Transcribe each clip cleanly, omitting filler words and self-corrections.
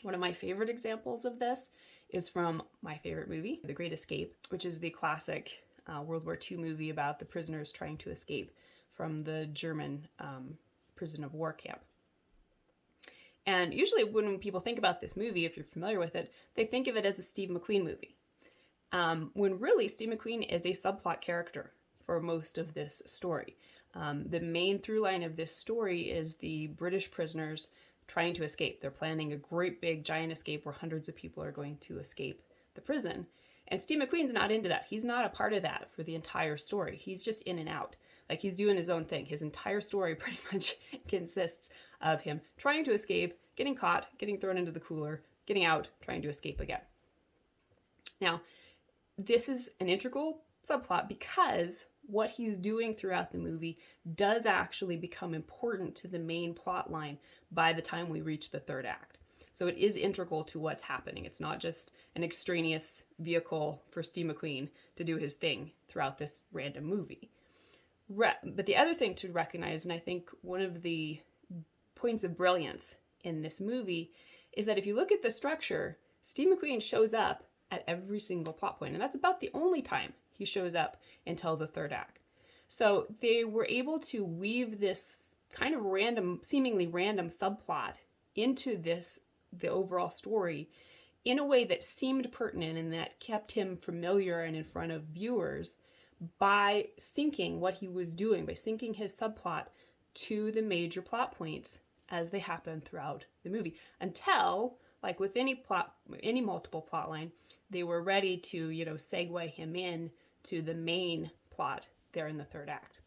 One of my favorite examples of this is from my favorite movie, The Great Escape, which is the classic World War II movie about the prisoners trying to escape from the German prison of war camp. And usually when people think about this movie, if you're familiar with it, they think of it as a Steve McQueen movie. When really Steve McQueen is a subplot character for most of this story. The main through line of this story is the British prisoners trying to escape. They're planning a great big giant escape where hundreds of people are going to escape the prison. And Steve McQueen's not into that. He's not a part of that for the entire story. He's just in and out. Like, he's doing his own thing. His entire story pretty much consists of him trying to escape, getting caught, getting thrown into the cooler, getting out, trying to escape again. Now, this is an integral subplot because what he's doing throughout the movie does actually become important to the main plot line by the time we reach the third act. So it is integral to what's happening. It's not just an extraneous vehicle for Steve McQueen to do his thing throughout this random movie. But the other thing to recognize, and I think one of the points of brilliance in this movie, is that if you look at the structure, Steve McQueen shows up at every single plot point, and that's about the only time he shows up until the third act. So they were able to weave this kind of random, seemingly random subplot into the overall story in a way that seemed pertinent and that kept him familiar and in front of viewers by syncing what he was doing, by syncing his subplot to the major plot points as they happen throughout the movie, until, like with any multiple plot line, they were ready to, segue him in to the main plot there in the third act.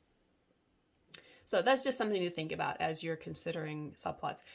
So that's just something to think about as you're considering subplots.